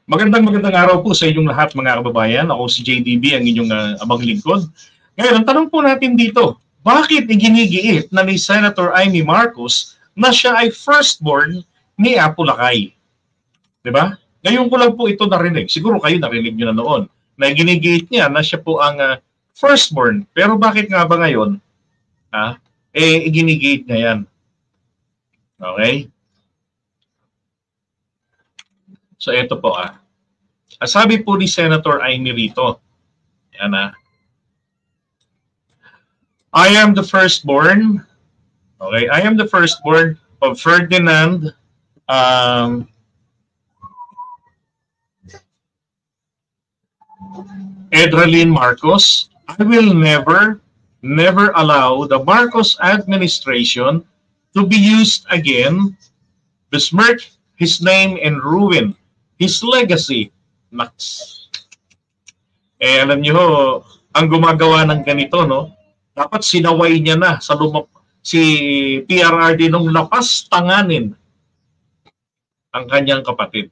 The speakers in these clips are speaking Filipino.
Magandang araw po sa inyong lahat mga kababayan. Ako si JDB, ang inyong abang lingkod. Ngayon, ang tanong po natin dito, bakit iginigiit na ni Senator Amy Marcos na siya ay firstborn ni Apo Lakay? Diba? Ngayon ko lang po ito narinig. Siguro kayo narinig nyo na noon. Na iginigiit niya na siya po ang firstborn. Pero bakit nga ba ngayon? Iginigiit niya yan. Okay? So ito po sabi po ni Senator Amy rito, yan I am the firstborn, okay, I am the firstborn of Ferdinand Edralyn Marcos. I will never allow the Marcos administration to be used again, besmirch his name and ruin his legacy. Alam niyo, ang gumagawa ng ganito, no? Dapat sinaway niya na sa si PRRD nung lapas tanganin ang kanyang kapatid.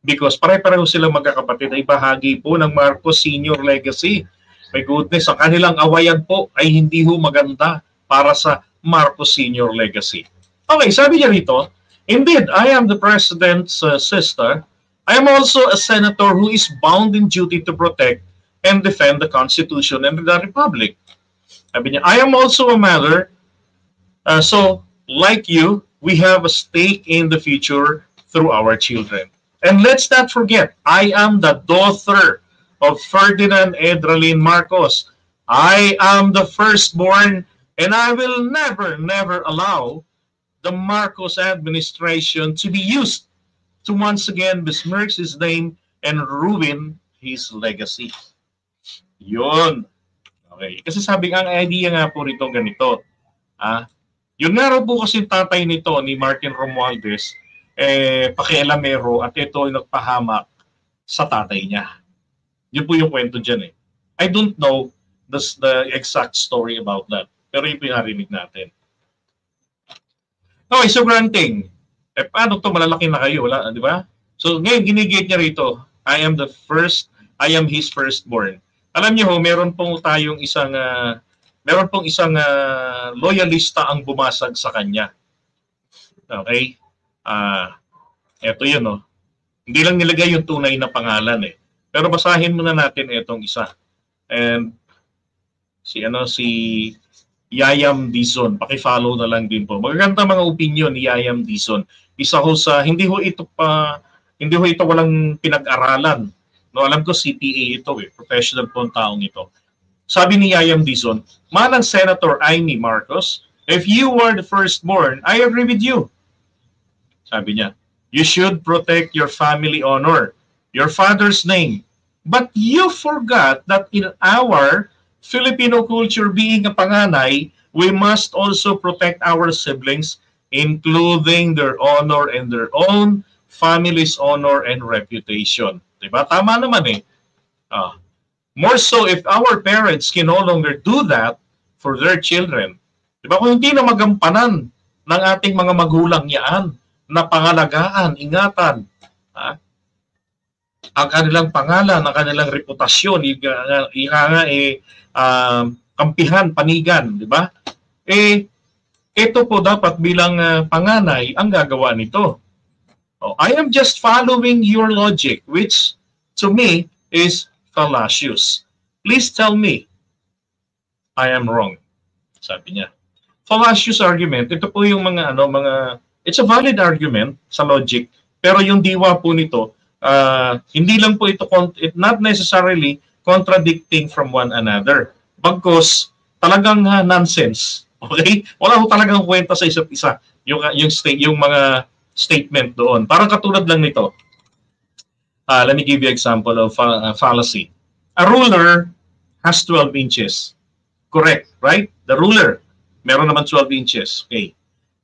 Because pare-pareho silang magkakapatid ay bahagi po ng Marcos Senior legacy. My goodness, ang kanilang awayan po ay hindi ho maganda para sa Marcos Senior legacy. Okay, sabi niya rito, indeed, I am the president's sister. I am also a senator who is bound in duty to protect and defend the Constitution and the Republic. Sabi niya, I am also a mother, so like you, we have a stake in the future through our children. And let's not forget, I am the daughter of Ferdinand Edralyn Marcos. I am the firstborn, and I will never allow the Marcos administration to be used to once again besmirch his name and ruin his legacy. Yun. Okay. Kasi sabi nga, ang idea nga po rito ganito. Yun nga raw po kasi tatay nito ni Martin Romualdez, pakialamero at ito ay nagpahamak sa tatay niya. Yun po yung kwento dyan I don't know the exact story about that. Pero yung pinarinig natin. Okay, so granting, paano ito malalaki na kayo, wala, di ba? So ngayon, ginigit niya rito, I am his firstborn. Alam niyo ho, meron pong isang loyalista ang bumasag sa kanya. Okay? Ito yun, no? Hindi lang nilagay yung tunay na pangalan Pero basahin muna natin itong isa. And si Yayam Dizon, paki-follow na lang din po. Magaganda mga opinion ni Yayam Dizon. Isa ho sa hindi ho ito walang pinag-aralan. No, alam ko CPA ito professional po ang taong ito. Sabi ni Yayam Dizon, Manang Senator Amy Marcos, if you were the firstborn, I agree with you. Sabi niya, you should protect your family honor, your father's name. But you forgot that in our Filipino culture, being a panganay, we must also protect our siblings, including their honor and their own family's honor and reputation. Diba? Tama naman More so if our parents can no longer do that for their children. Diba? Kung hindi na magampanan ng ating mga magulang yaan na pangalagaan, ingatan, ang kanilang pangalan, ang kanilang reputasyon, kampihan, panigan, di ba? Ito po dapat bilang panganay ang gagawa nito. I am just following your logic, which to me is fallacious. Please tell me I am wrong. Sabi niya. Fallacious argument, ito po yung it's a valid argument sa logic, pero yung diwa po nito, hindi lang po ito, not necessarily contradicting from one another. Bagkus, talagang nonsense. Okay? Wala ho talagang kwenta sa isa't isa. Yung mga statement doon. Parang katulad lang nito. Let me give you example of fallacy. A ruler has 12 inches. Correct, right? The ruler, meron naman 12 inches. Okay.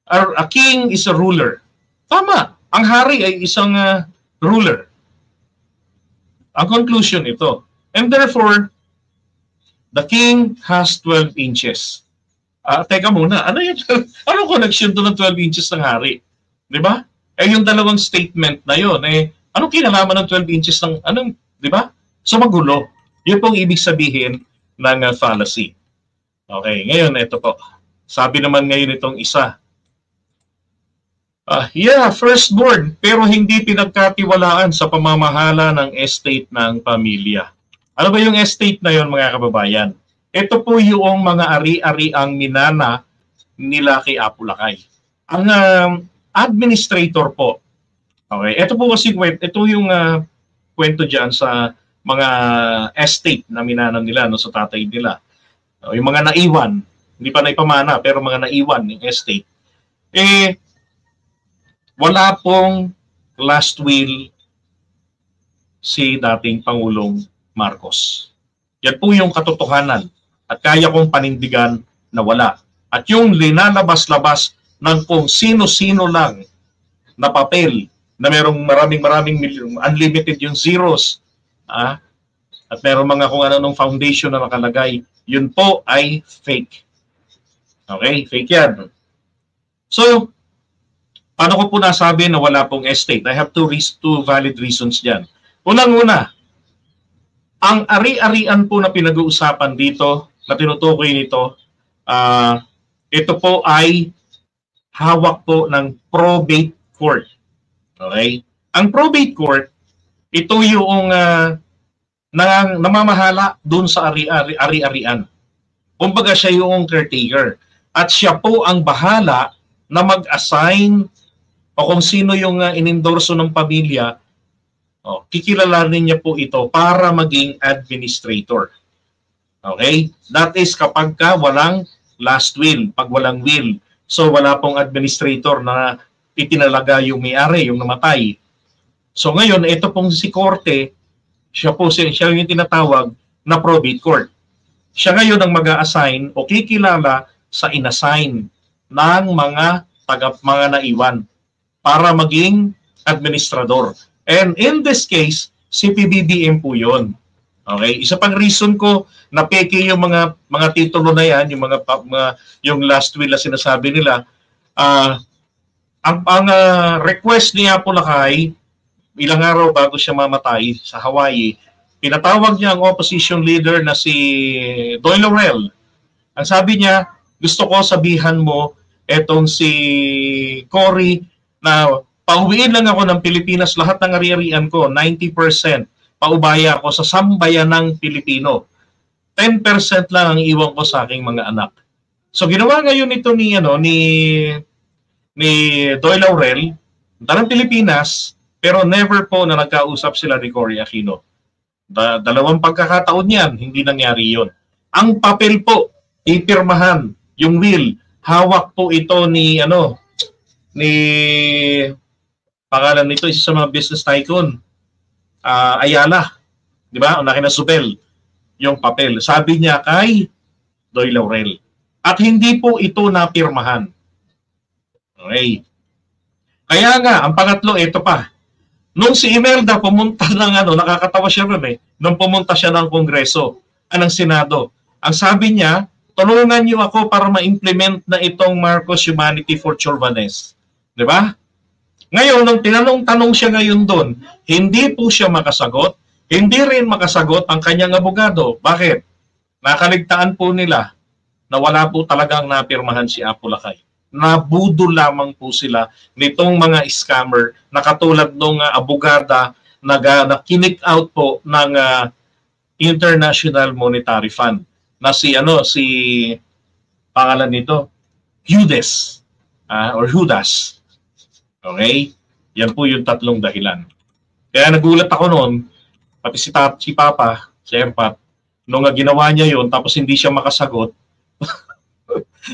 A king is a ruler. Tama. Ang hari ay isang ruler. Ang conclusion ito. And therefore, the king has 12 inches. Teka muna, ano yun? Anong connection to ng 12 inches ng hari? Di ba? Yung dalawang statement na yun, Anong kinalaman ng 12 inches ng, anong, di ba? So magulo. Yun pong ibig sabihin ng fallacy. Okay, ngayon, ito po. Sabi naman ngayon itong isa. Yeah, firstborn, pero hindi pinagkatiwalaan sa pamamahala ng estate ng pamilya. Ano ba yung estate na yon, mga kababayan? Ito po yung mga ari-ariang minana nila kay Apo Lakay. Ang administrator po, okay, ito po kasi, ito yung kwento dyan sa mga estate na minana nila, no, sa tatay nila. Yung mga naiwan, hindi pa naipamana, pero mga naiwan yung estate. Wala pong last will si dating Pangulong Marcos. Yan po yung katotohanan at kaya kong panindigan na wala. At yung linalabas-labas ng kung sino-sino lang na papel na merong maraming unlimited yung zeros, at merong mga kung ano nung foundation na nakalagay, yun po ay fake. Okay? Fake yan. So, paano ko po nasabi na wala pong estate? I have two valid reasons dyan. Unang-una, ang ari-arian po na pinag-uusapan dito, na tinutukoy nito, ito po ay hawak po ng probate court. Okay? Ang probate court, ito yung namamahala dun sa ari-arian. Kumbaga siya yung caretaker. At siya po ang bahala na mag-assign o kung sino yung inendorso ng pamilya, kikilalanin niya po ito para maging administrator. Okay? That is kapag walang last will, pag walang will. So wala pong administrator na itinalaga yung may-ari, yung namatay. So ngayon, ito pong si Korte, siya yung tinatawag na probate court. Siya ngayon ang mag-a-assign o kikilala sa inassign ng mga naiwan para maging administrador. And in this case, si PBBM po yun. Okay? Isa pang reason ko na peke yung mga titulo na yan, yung last will na sinasabi nila, ang request ni Apo Lakay, ilang araw bago siya mamatay sa Hawaii, pinatawag niya ang opposition leader na si Doyle Laurel. Ang sabi niya, gusto ko sabihan mo etong si Cory na pauwiin lang ako ng Pilipinas, lahat ng ari-arian ko, 90%, paubaya ako sa sambayan ng Pilipino. 10% lang ang iwan ko sa aking mga anak. So ginawa ngayon ito ni Doyle Laurel, ng Pilipinas, pero never po na nagkausap sila ni Cory Aquino. Dalawang pagkakataon yan, hindi nangyari yon. Ang papel po, ipirmahan, yung will, hawak po ito ni pangalan nito, isa sa mga business tycoon, Ayala, di ba? Una kina Subel, yung papel. Sabi niya kay Doyle Laurel. At hindi po ito napirmahan. Okay. Kaya nga, ang pangatlo, ito pa. Nung si Imelda pumunta ng nakakatawa siya rin nung pumunta siya ng Kongreso, ng Senado, ang sabi niya, tulungan niyo ako para ma-implement na itong Marcos Humanity for Chorvanes. Di ba? Ngayon, nung tinanong-tanong siya ngayon doon, hindi po siya makasagot, hindi rin makasagot ang kanyang abogado. Bakit? Nakaligtaan po nila na wala po talagang napirmahan si Apo Lakay. Nabudo lamang po sila nitong mga scammer na katulad ng abogada na kinik out po ng International Monetary Fund na si pangalan nito Judas or Judas. Okay? Yan po yung tatlong dahilan. Kaya nagulat ako noon, pati si Papa, si Erpat, nung ginawa niya yon tapos hindi siya makasagot,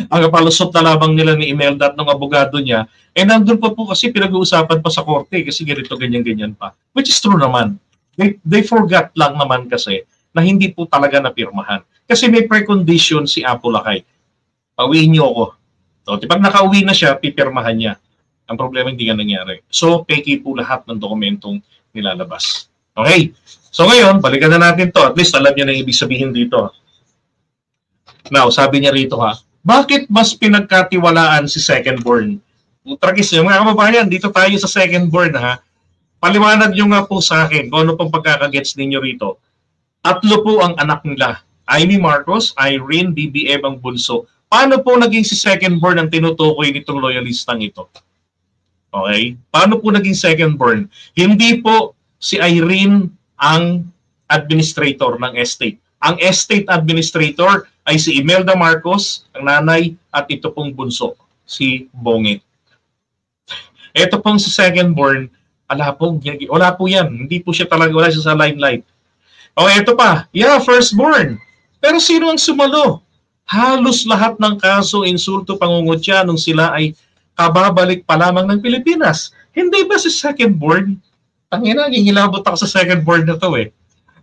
ang palusot na labang nila ni Imelda at ng abogado niya, nandun pa po kasi pinag-uusapan pa sa korte kasi ganito, ganyan-ganyan pa. Which is true naman. They forgot lang naman kasi na hindi po talaga napirmahan. Kasi may precondition si Apo Lakay. Pauwiin niyo ako. So, pag nakauwi na siya, pipirmahan niya. Ang problema hindi nga nangyari. So, peki po lahat ng dokumentong nilalabas. Okay? So ngayon, balikan na natin to. At least alam niyo na ibig sabihin dito. Now, sabi niya rito bakit mas pinagkatiwalaan si second born? Tragis yung mga kababayan, dito tayo sa second born Paliwanag nyo nga po sa akin kung ano pong pagkakagets ninyo rito. 3 po ang anak nila. Amy Marcos, Irene, BBM ang bunso. Paano po naging si second born ang tinutukoy nitong loyalistang ito? Okay? Paano po naging second born? Hindi po si Irene ang administrator ng estate. Ang estate administrator ay si Imelda Marcos, ang nanay, at ito pong bunso, si Bongit. Ito pong si second born, wala po yan. Hindi po siya talaga, wala siya sa limelight. O ito pa, yeah, firstborn. Pero sino ang sumalo? Halos lahat ng kaso, insulto, pangungutya nung sila ay kababalik pa lamang ng Pilipinas. Hindi ba si second-born? Tangina, gingilabot ako sa second-born na to eh.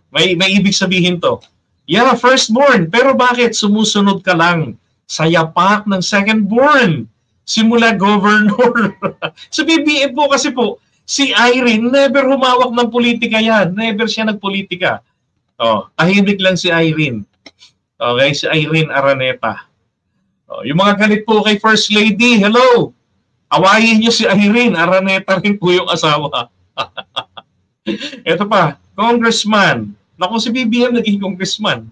May ibig sabihin to. Yeah, first-born. Pero bakit sumusunod ka lang sa yapak ng second-born? Simula governor. Sa BBM po kasi po, si Irene, never humawak ng politika yan. Never siya nagpolitika. Tahimik lang si Irene. Okay, si Irene Araneta. Yung mga galit po kay First Lady, hello! Awayin niyo si Irene Araneta rin po yung asawa. Ito pa, congressman. Naku, si BBM naging congressman.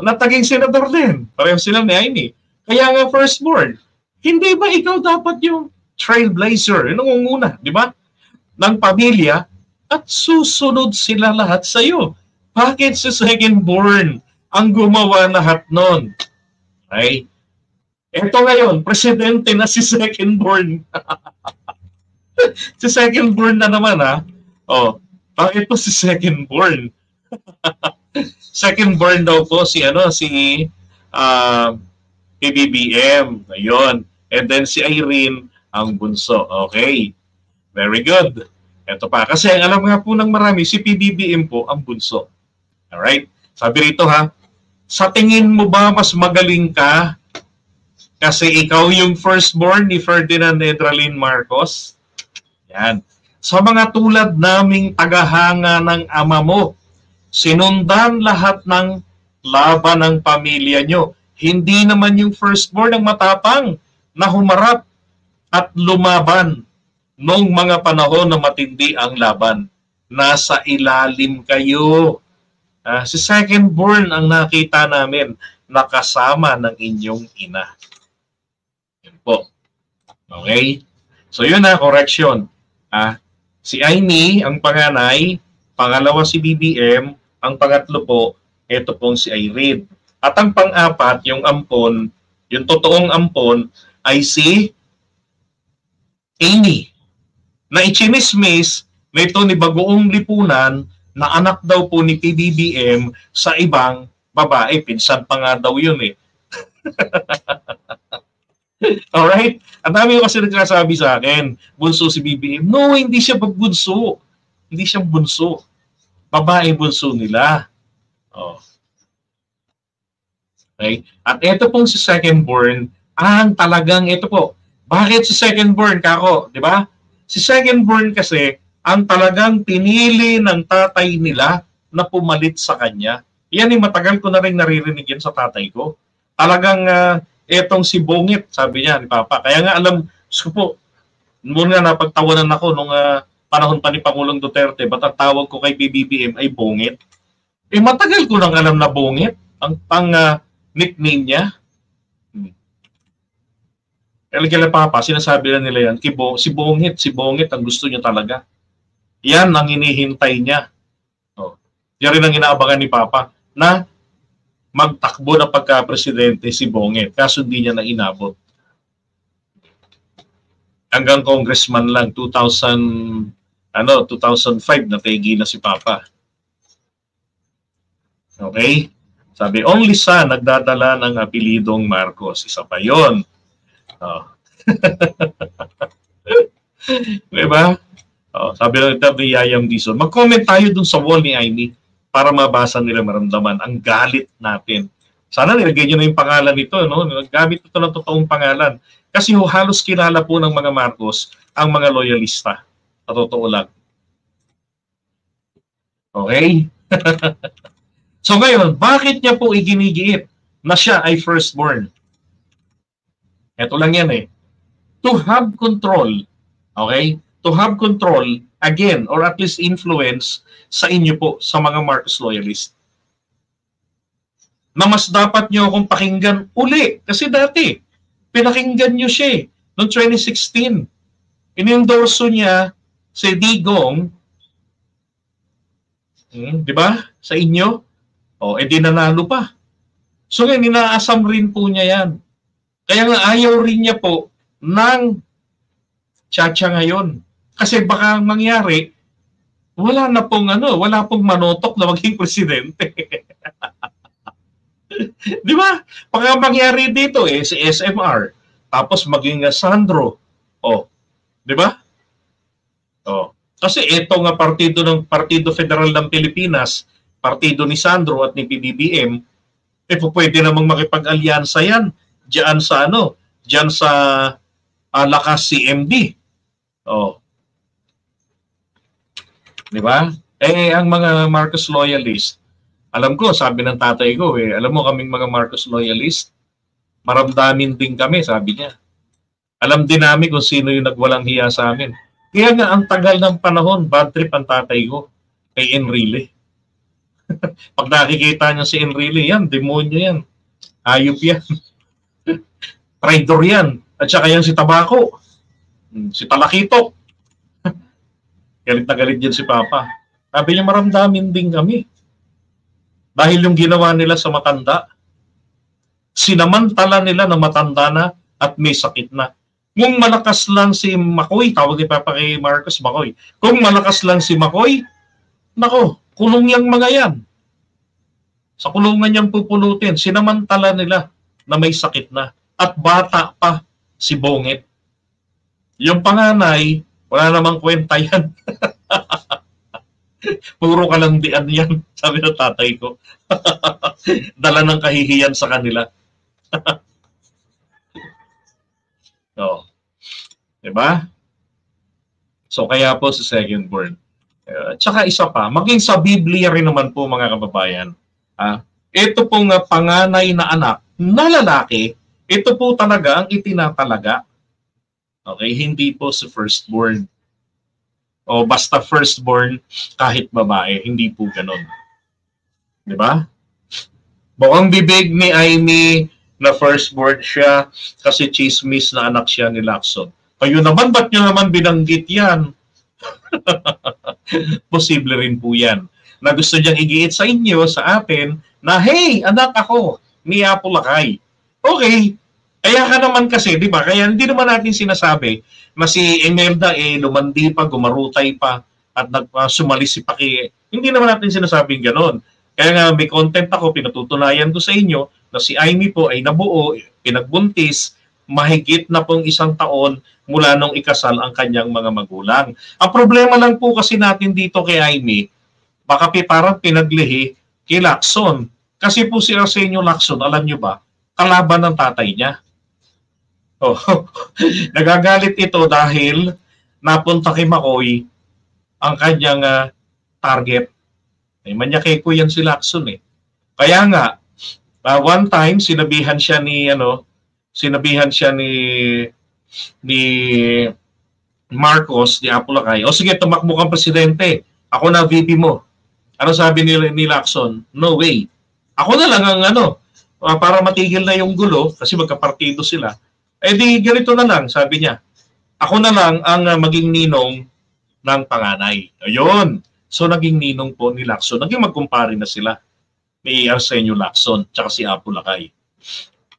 Nataging senador din. Pareho sila ni Amy. Kaya nga firstborn. Hindi ba ikaw dapat yung trailblazer, yung nangunguna, di ba? Ng pamilya at susunod sila lahat sa iyo. Bakit si second-born ang gumawa lahat nun? Okay? Ito ngayon, presidente na si second-born. Si second-born na naman, ha? Bakit po si second-born? Second-born daw po si PBBM. Ayun. And then si Irene ang bunso. Okay. Very good. Ito pa. Kasi alam nga po ng marami, si PBBM po ang bunso. Alright? Sabi rito ha, sa tingin mo ba mas magaling ka kasi ikaw yung firstborn ni Ferdinand Edralin Marcos? Yan. Sa mga tulad naming tagahanga ng ama mo, sinundan lahat ng laban ng pamilya nyo. Hindi naman yung firstborn ang matapang na humarap at lumaban noong mga panahon na matindi ang laban. Nasa ilalim kayo. Si second-born ang nakita namin nakasama ng inyong ina. Yun po. Okay? So yun na, correction. Si Amy, ang panganay, pangalawa si BBM, ang pangatlo po, ito pong si Irene. At ang pang-apat, yung ampon, yung totoong ampon, ay si Amy. Na ichinismis na ito ni Bagoong Lipunan na anak daw po ni PBBM sa ibang babae. Pinsan pa nga daw yun eh. Alright? Ang dami ko kasi nagsasabi sa akin, bunso si BBM. No, hindi siya bunso. Hindi siya bunso. Babae bunso nila. Okay? At ito pong si second-born, ang talagang ito po. Bakit si second-born, kako? Di ba? Si second-born kasi, ang talagang pinili ng tatay nila na pumalit sa kanya. Yan eh, matagal ko na rin naririnig yan sa tatay ko. Talagang etong si Bongit, sabi niya ni Papa. Kaya nga alam, po, muna napagtawanan ako nung panahon pa ni Pangulong Duterte, ba't ang tawag ko kay BBM ay Bongit? Eh matagal ko nang alam na Bongit, ang nickname niya. Kaya Papa, sinasabi na nila yan, si Bongit ang gusto niya talaga. Yan ang hinihintay niya. Yan rin ang inaabangan ni Papa na magtakbo na pagka-presidente si Bongit. Kaso hindi niya na inabot. Hanggang congressman lang, 2005 na tegi na si Papa. Okay? Sabi, only son nagdadala ng apelidong Marcos. Isa pa yun. Diba? Sabi lang ito ni Yayam Dizon, mag-comment tayo dun sa wall ni Amy para mabasa nila, maramdaman ang galit natin. Sana nilagay nyo na yung pangalan nito, no? Gamit ito ng totoong pangalan. Kasi halos kilala po ng mga Marcos ang mga loyalista. Sa totoo lang. Okay? So ngayon, bakit niya po iginigiit na siya ay firstborn? Ito lang yan eh. To have control. Okay? To have control again, or at least influence sa inyo po, sa mga Marcos loyalist. Na mas dapat nyo akong pakinggan uli. Kasi dati, pinakinggan nyo siya noong 2016. In-endorso niya si Digong, di ba, sa inyo. O, edi nanalo pa. So ngayon, inaasam rin po niya yan. Kaya nga ayaw rin niya po ng tsa-tsa ngayon. Kasi baka mangyari, wala pong manotok na maging presidente. Di ba? Baka mangyari dito si SMR, tapos maging Sandro. Oh, di ba? Oh. Kasi ito nga Partido Federal ng Pilipinas, partido ni Sandro at ni PBBM, pwede namang makipag-alyansa yan diyan sa Lakas CMD. Oh. Di ba? Ang mga Marcos loyalist, alam ko, sabi ng tatay ko, alam mo kaming mga Marcos loyalist, maramdamin din kami, sabi niya. Alam din namin kung sino yung nagwalang hiya sa amin. Kaya nga, ang tagal ng panahon, bad trip ang tatay ko kay Enrile. Pag nakikita niya si Enrile, yan, demonyo yan. Hayop yan. Traidor yan. At saka yan si Tabako. Si Talakitok. Galit na galit yan si Papa. Sabi niya, maramdamin din kami. Dahil yung ginawa nila sa matanda, sinamantala nila na matanda na at may sakit na. Kung malakas lang si Makoy, tawag ni Papa kay Marcos Makoy, kung malakas lang si Makoy, nako, kulong yang mga yan. Sa kulungan niyang pupulutin, sinamantala nila na may sakit na. At bata pa si Bongit. Yung panganay, wala namang kwenta yan. Puro kalandian yan, sabi ng tatay ko. Dala ng kahihiyan sa kanila. No. Diba? So kaya po sa second born. Tsaka isa pa, maging sa Biblia rin naman po mga kababayan. Ito pong panganay na anak na lalaki, ito po talaga ang itinatalaga. Okay, hindi po sa firstborn. O basta firstborn kahit babae, hindi po ganon. Diba? Bukang bibig ni Amy na firstborn siya kasi chismis na anak siya ni Lacson. Kayo naman, ba't nyo naman binanggit yan? Posible rin po yan. Na gusto niyang igiit sa inyo, sa atin, na hey, anak ako ni Apulakay. Okay, kaya ka naman kasi, di ba? Kaya hindi naman natin sinasabi na si Imelda lumandi pa, gumarutay pa, at sumali si Paki. Hindi naman natin sinasabing ganon. Kaya nga may content ako, pinatutunayan ko sa inyo na si Amy po ay nabuo, pinagbuntis, mahigit na pong 1 taon mula nung ikasal ang kanyang mga magulang. Ang problema lang po kasi natin dito kay Amy, baka parang pinaglihi kay Lacson. Kasi po si Arsenio Lacson, alam nyo ba, kalaban ng tatay niya. Oh, nagagalit ito dahil napunta kay Makoy ang kanyang target. Manyake ko yan si Lacson eh. Kaya nga, one time sinabihan siya ni Marcos di Apulakay, o sige, tumakbo kang presidente, ako na VP mo. Ano sabi ni Lacson? No way. Ako na lang ang para matigil na yung gulo kasi magkapartido sila. Eh di ganito na lang, sabi niya. Ako na lang ang maging ninong ng panganay. Ayun. So naging ninong po ni Lacson. Naging magkumpare na sila ni Arsenio Lacson tsaka si Apulakay.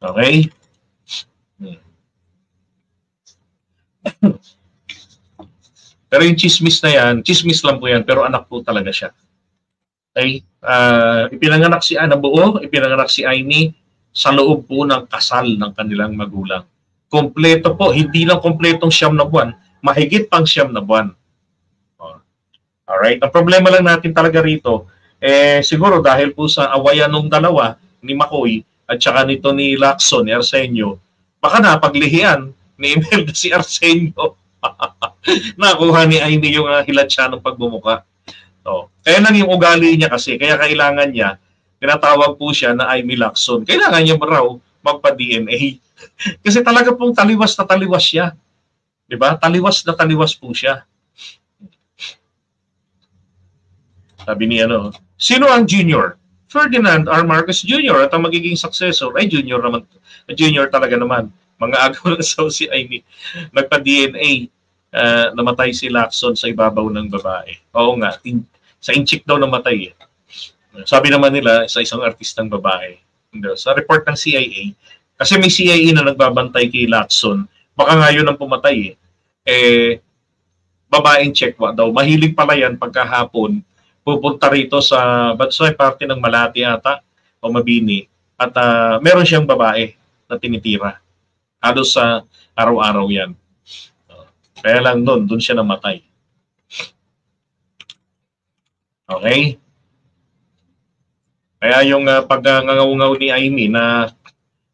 Okay? Pero yung chismis na yan, chismis lang po yan, pero anak po talaga siya. Okay? Ipinanganak si Buo, ipinanganak si Amy sa loob po ng kasal ng kanilang magulang. Kompleto po, hindi lang kompletong 9 na buwan, mahigit pang 9 na buwan. Alright? Ang problema lang natin talaga rito, siguro dahil po sa awayan ng dalawa, ni Makoy at saka nito ni Lacson, ni Arsenio, baka napaglihian ni Imelda si Arsenio. Nakuha ni Amy yung hilat siya ng pagbumuka. So, kaya lang yung ugali niya kasi, kaya kailangan niya, tinatawag po siya na Amy Lacson. Kailangan niya raw magpa-DNA. Kasi talaga pong taliwas na taliwas siya. Diba? Taliwas na taliwas po siya. Sabi ni ano, sino ang junior? Ferdinand R. Marcos Jr. At ang magiging successor ay junior naman. Junior talaga naman. Mga agaw na si Amy. Nagpa-DNA. Namatay si Lacson sa ibabaw ng babae. Oo nga. Sa inchik daw namatay. Sabi naman nila sa isang artistang babae. Sa report ng CIA, kasi may CIA na nagbabantay kay Lacson, baka nga yun ang pumatay babaeng Chekwa daw. Mahilig pala yan pagkahapon, pupunta rito sa parte ng Malati ata o Mabini at meron siyang babae na tinitira. Halos sa araw-araw yan. Kaya lang doon siya namatay. Okay? Kaya yung pag-ngangaw ni Amy na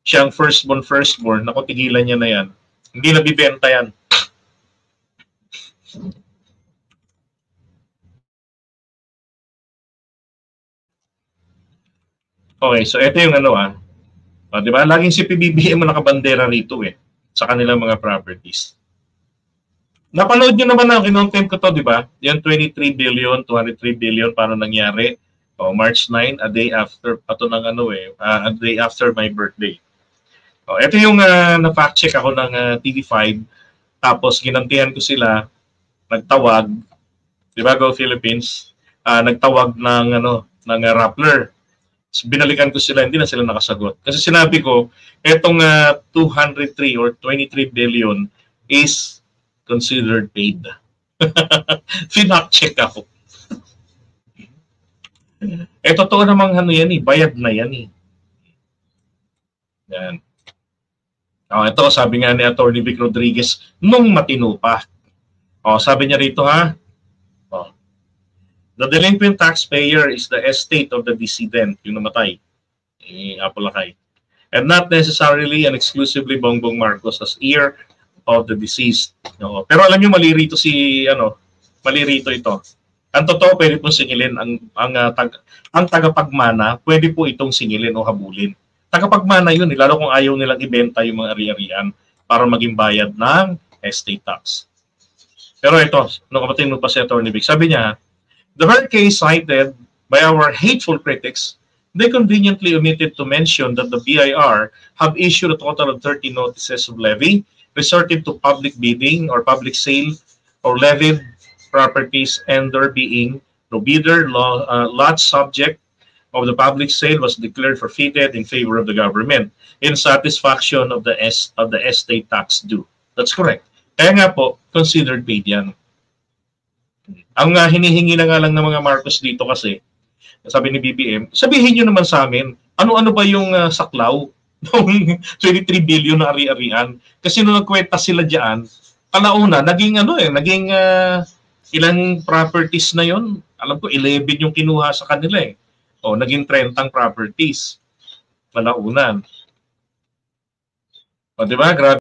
siyang firstborn, naku, tigilan niya na yan. Hindi nabibenta yan. Okay, so ito yung ano di ba? Laging si PBBM mo nakabandera rito sa kanilang mga properties. Napanood nyo naman ang kinontent ko to, di ba? Yung 23 billion, 203 billion para nangyari. March 9, a day after, a day after my birthday. Ito yung na-fact check ako ng TV5. Tapos ginantihan ko sila, nagtawag, di ba, Go Philippines, nagtawag ng Rappler. So, binalikan ko sila, hindi na sila nakasagot. Kasi sinabi ko, etong 203 or 23 billion is considered paid. Fact check ako. Totoo namang yan bayad na yan Yan. Ito, sabi nga ni Atty. Vic Rodriguez, nung matino pa. Sabi niya rito the delinquent taxpayer is the estate of the decedent, yung namatay, Apolacay, and not necessarily and exclusively Bongbong Marcos as heir of the deceased. Pero alam niyo mali rito mali rito ito. Ang totoo, pwede pong singilin ang tagapagmana, pwede po itong singilin o habulin. Tagapagmana yun, lalo kung ayaw nilang ibenta yung mga ari-arian para maging bayad ng estate tax. Pero ito, nung kapatid mo pa si Atty. Vic, sabi niya, the very case cited by our hateful critics, they conveniently omitted to mention that the BIR have issued a total of 30 notices of levy, resorted to public bidding or public sale or levied properties, and there being no bidder, lot subject of the public sale was declared forfeited in favor of the government in satisfaction of the estate tax due. That's correct. Kaya nga po, considered paid yan. Ang hinihingi na nga lang ng mga Marcos dito kasi, sabi ni BBM, sabihin nyo naman sa amin, ano-ano ba yung saklaw ng 23 billion na ari-arian? Kasi nung nagkwenta sila dyan, kalauna, naging ilang properties na yon? Alam ko, 11 yung kinuha sa kanila naging 30 properties. Kalaunan. Di ba? Grabe.